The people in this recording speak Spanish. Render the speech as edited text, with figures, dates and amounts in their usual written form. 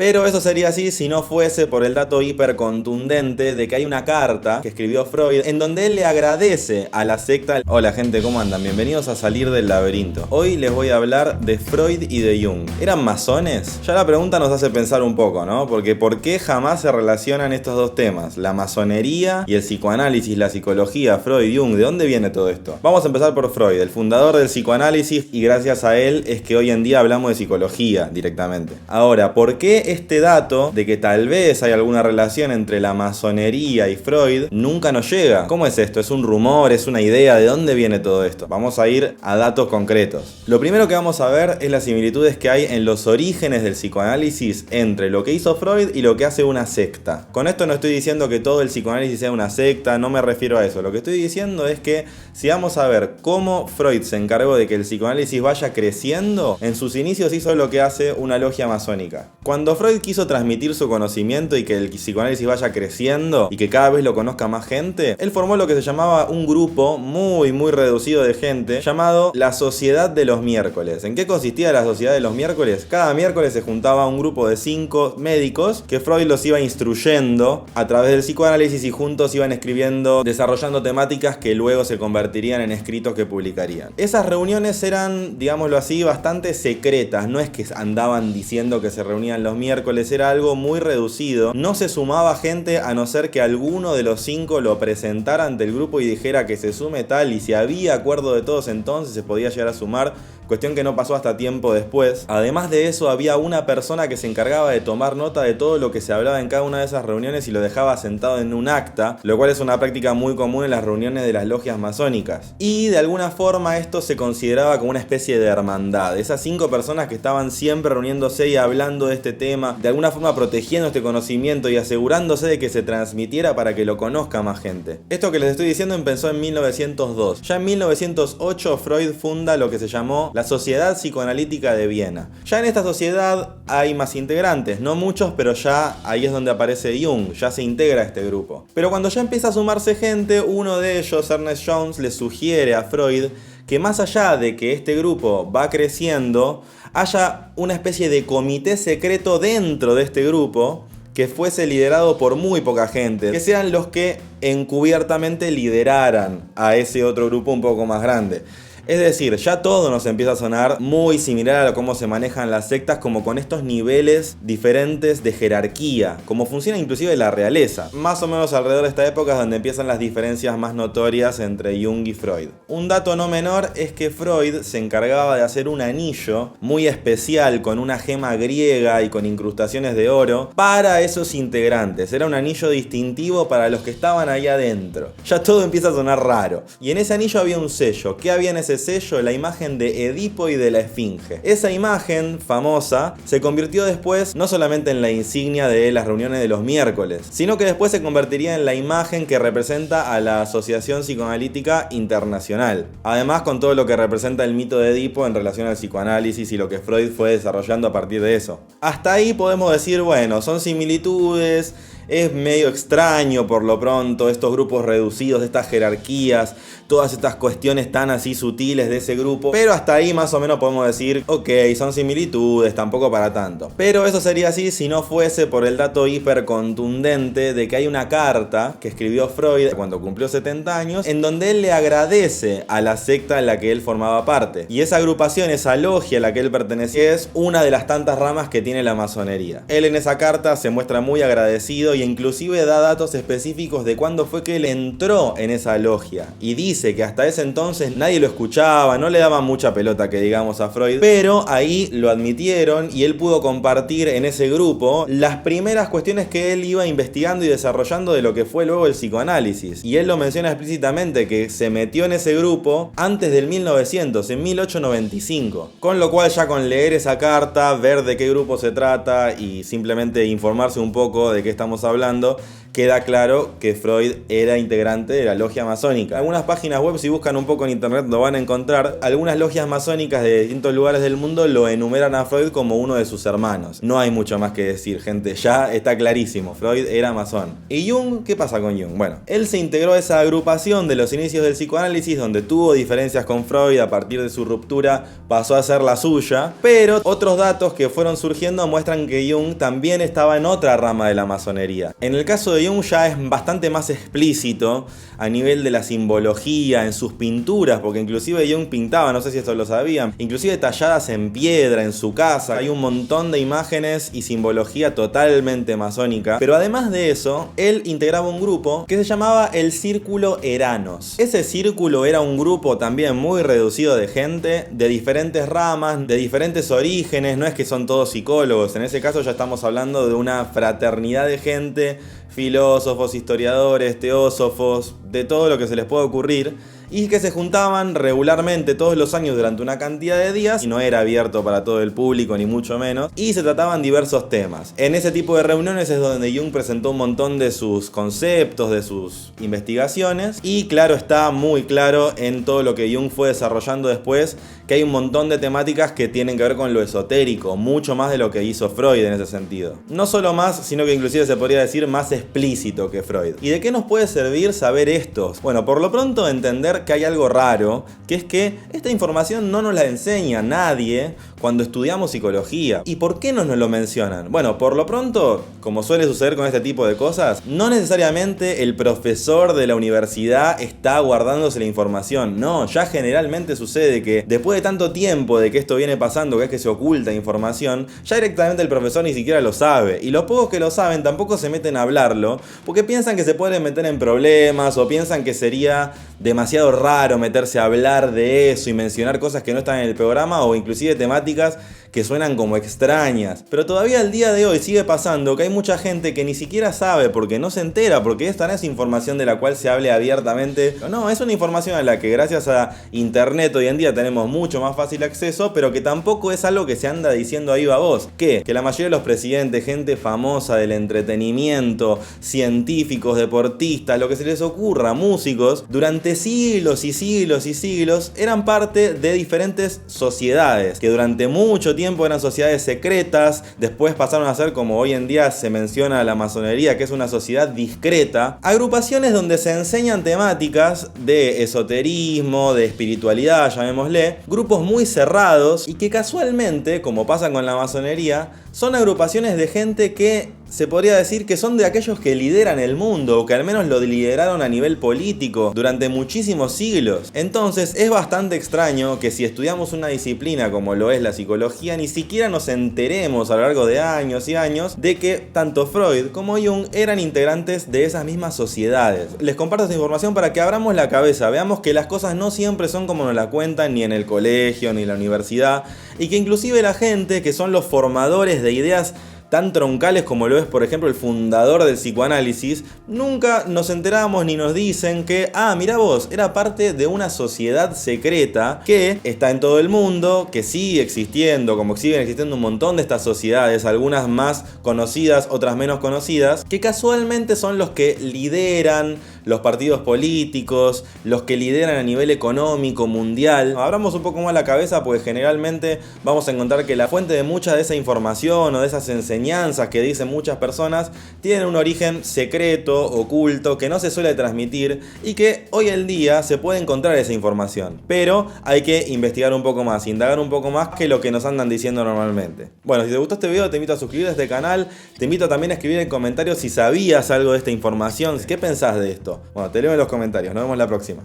Pero eso sería así si no fuese por el dato hiper contundente de que hay una carta que escribió Freud en donde él le agradece a la secta. Hola gente, ¿cómo andan? Bienvenidos a Salir del Laberinto. Hoy les voy a hablar de Freud y de Jung. ¿Eran masones? Ya la pregunta nos hace pensar un poco, ¿no? Porque ¿por qué jamás se relacionan estos dos temas? La masonería y el psicoanálisis, la psicología, Freud y Jung. ¿De dónde viene todo esto? Vamos a empezar por Freud, el fundador del psicoanálisis, y gracias a él es que hoy en día hablamos de psicología directamente. Ahora, ¿por qué este dato de que tal vez hay alguna relación entre la masonería y Freud nunca nos llega? ¿Cómo es esto? ¿Es un rumor? ¿Es una idea? ¿De dónde viene todo esto? Vamos a ir a datos concretos. Lo primero que vamos a ver es las similitudes que hay en los orígenes del psicoanálisis entre lo que hizo Freud y lo que hace una secta. Con esto no estoy diciendo que todo el psicoanálisis sea una secta, no me refiero a eso. Lo que estoy diciendo es que si vamos a ver cómo Freud se encargó de que el psicoanálisis vaya creciendo, en sus inicios hizo lo que hace una logia masónica. Cuando Freud quiso transmitir su conocimiento y que el psicoanálisis vaya creciendo y que cada vez lo conozca más gente, él formó lo que se llamaba un grupo muy reducido de gente llamado la Sociedad de los Miércoles. ¿En qué consistía la Sociedad de los Miércoles? Cada miércoles se juntaba un grupo de 5 médicos que Freud los iba instruyendo a través del psicoanálisis y juntos iban escribiendo, desarrollando temáticas que luego se convertirían en escritos que publicarían. Esas reuniones eran, digámoslo así, bastante secretas. No es que andaban diciendo que se reunían los miércoles, era algo muy reducido. No se sumaba gente a no ser que alguno de los 5 lo presentara ante el grupo y dijera que se sume tal, y si había acuerdo de todos entonces se podía llegar a sumar. Cuestión que no pasó hasta tiempo después. Además de eso, había una persona que se encargaba de tomar nota de todo lo que se hablaba en cada una de esas reuniones y lo dejaba sentado en un acta, lo cual es una práctica muy común en las reuniones de las logias masónicas. Y de alguna forma esto se consideraba como una especie de hermandad. Esas 5 personas que estaban siempre reuniéndose y hablando de este tema, de alguna forma protegiendo este conocimiento y asegurándose de que se transmitiera para que lo conozca más gente. Esto que les estoy diciendo empezó en 1902. Ya en 1908 Freud funda lo que se llamó la Sociedad Psicoanalítica de Viena. Ya en esta sociedad hay más integrantes, no muchos, pero ya ahí es donde aparece Jung, ya se integra este grupo. Pero cuando ya empieza a sumarse gente, uno de ellos, Ernest Jones, le sugiere a Freud que más allá de que este grupo va creciendo, haya una especie de comité secreto dentro de este grupo que fuese liderado por muy poca gente, que sean los que encubiertamente lideraran a ese otro grupo un poco más grande. Es decir, ya todo nos empieza a sonar muy similar a cómo se manejan las sectas, como con estos niveles diferentes de jerarquía, como funciona inclusive la realeza. Más o menos alrededor de esta época es donde empiezan las diferencias más notorias entre Jung y Freud. Un dato no menor es que Freud se encargaba de hacer un anillo muy especial con una gema griega y con incrustaciones de oro para esos integrantes. Era un anillo distintivo para los que estaban ahí adentro. Ya todo empieza a sonar raro. Y en ese anillo había un sello. ¿Qué había en ese sello? La imagen de Edipo y de la Esfinge. Esa imagen famosa se convirtió después no solamente en la insignia de las reuniones de los miércoles, sino que después se convertiría en la imagen que representa a la Asociación Psicoanalítica Internacional. Además, con todo lo que representa el mito de Edipo en relación al psicoanálisis y lo que Freud fue desarrollando a partir de eso. Hasta ahí podemos decir, bueno, son similitudes. Es medio extraño por lo pronto estos grupos reducidos, estas jerarquías, todas estas cuestiones tan así sutiles de ese grupo. Pero hasta ahí más o menos podemos decir, ok, son similitudes, tampoco para tanto. Pero eso sería así si no fuese por el dato hiper contundente de que hay una carta que escribió Freud cuando cumplió 70 años, en donde él le agradece a la secta en la que él formaba parte. Y esa agrupación, esa logia a la que él pertenecía, es una de las tantas ramas que tiene la masonería. Él en esa carta se muestra muy agradecido y inclusive da datos específicos de cuándo fue que él entró en esa logia, y dice que hasta ese entonces nadie lo escuchaba, no le daban mucha pelota que digamos a Freud, pero ahí lo admitieron y él pudo compartir en ese grupo las primeras cuestiones que él iba investigando y desarrollando de lo que fue luego el psicoanálisis. Y él lo menciona explícitamente que se metió en ese grupo antes del 1900, en 1895, con lo cual ya con leer esa carta, ver de qué grupo se trata y simplemente informarse un poco de qué estamos hablando, queda claro que Freud era integrante de la logia masónica. Algunas páginas web, si buscan un poco en internet, lo van a encontrar. Algunas logias masónicas de distintos lugares del mundo lo enumeran a Freud como uno de sus hermanos. No hay mucho más que decir, gente, ya está clarísimo, Freud era masón. ¿Y Jung? ¿Qué pasa con Jung? Bueno, él se integró a esa agrupación de los inicios del psicoanálisis, donde tuvo diferencias con Freud. A partir de su ruptura pasó a ser la suya, pero otros datos que fueron surgiendo muestran que Jung también estaba en otra rama de la masonería. En el caso de Jung ya es bastante más explícito a nivel de la simbología, en sus pinturas, porque inclusive Jung pintaba, no sé si esto lo sabían, inclusive talladas en piedra en su casa. Hay un montón de imágenes y simbología totalmente masónica, pero además de eso, él integraba un grupo que se llamaba el Círculo Eranos. Ese círculo era un grupo también muy reducido de gente, de diferentes ramas, de diferentes orígenes, no es que son todos psicólogos, en ese caso ya estamos hablando de una fraternidad de gente, filósofos, historiadores, teósofos, de todo lo que se les pueda ocurrir, y que se juntaban regularmente todos los años durante una cantidad de días, y no era abierto para todo el público ni mucho menos, y se trataban diversos temas. En ese tipo de reuniones es donde Jung presentó un montón de sus conceptos, de sus investigaciones, y claro, está muy claro en todo lo que Jung fue desarrollando después, que hay un montón de temáticas que tienen que ver con lo esotérico, mucho más de lo que hizo Freud en ese sentido. No solo más, sino que inclusive se podría decir más explícito que Freud. ¿Y de qué nos puede servir saber esto? Bueno, por lo pronto entender que hay algo raro, que es que esta información no nos la enseña nadie cuando estudiamos psicología. ¿Y por qué no nos lo mencionan? Bueno, por lo pronto, como suele suceder con este tipo de cosas, no necesariamente el profesor de la universidad está guardándose la información. No, ya generalmente sucede que después de tanto tiempo de que esto viene pasando, que es que se oculta información, ya directamente el profesor ni siquiera lo sabe. Y los pocos que lo saben tampoco se meten a hablarlo, porque piensan que se pueden meter en problemas o piensan que sería demasiado raro meterse a hablar de eso y mencionar cosas que no están en el programa o inclusive temáticas que suenan como extrañas. Pero todavía al día de hoy sigue pasando que hay mucha gente que ni siquiera sabe porque no se entera, porque esta no es información de la cual se hable abiertamente. No, es una información a la que gracias a internet hoy en día tenemos mucho más fácil acceso, pero que tampoco es algo que se anda diciendo ahí va vos. ¿Qué? Que la mayoría de los presidentes, gente famosa del entretenimiento, científicos, deportistas, lo que se les ocurra, músicos, durante siglos y siglos y siglos eran parte de diferentes sociedades, que durante mucho tiempo eran sociedades secretas, después pasaron a ser, como hoy en día se menciona la masonería, que es una sociedad discreta, agrupaciones donde se enseñan temáticas de esoterismo, de espiritualidad, llamémosle, grupos muy cerrados y que casualmente, como pasa con la masonería, son agrupaciones de gente que se podría decir que son de aquellos que lideran el mundo, o que al menos lo lideraron a nivel político durante muchísimos siglos. Entonces es bastante extraño que si estudiamos una disciplina como lo es la psicología, ni siquiera nos enteremos a lo largo de años y años de que tanto Freud como Jung eran integrantes de esas mismas sociedades. Les comparto esta información para que abramos la cabeza, veamos que las cosas no siempre son como nos la cuentan ni en el colegio ni en la universidad, y que inclusive la gente que son los formadores de ideas tan troncales como lo es, por ejemplo, el fundador del psicoanálisis, nunca nos enteramos ni nos dicen que, mirá vos, era parte de una sociedad secreta que está en todo el mundo, que sigue existiendo, como siguen existiendo un montón de estas sociedades, algunas más conocidas, otras menos conocidas, que casualmente son los que lideran los partidos políticos, los que lideran a nivel económico, mundial. Abramos un poco más la cabeza, porque generalmente vamos a encontrar que la fuente de mucha de esa información o de esas enseñanzas que dicen muchas personas tienen un origen secreto, oculto, que no se suele transmitir y que hoy en día se puede encontrar esa información. Pero hay que investigar un poco más, indagar un poco más que lo que nos andan diciendo normalmente. Bueno, si te gustó este video te invito a suscribirte a este canal, te invito también a escribir en comentarios si sabías algo de esta información, qué pensás de esto. Bueno, te leo en los comentarios, nos vemos la próxima.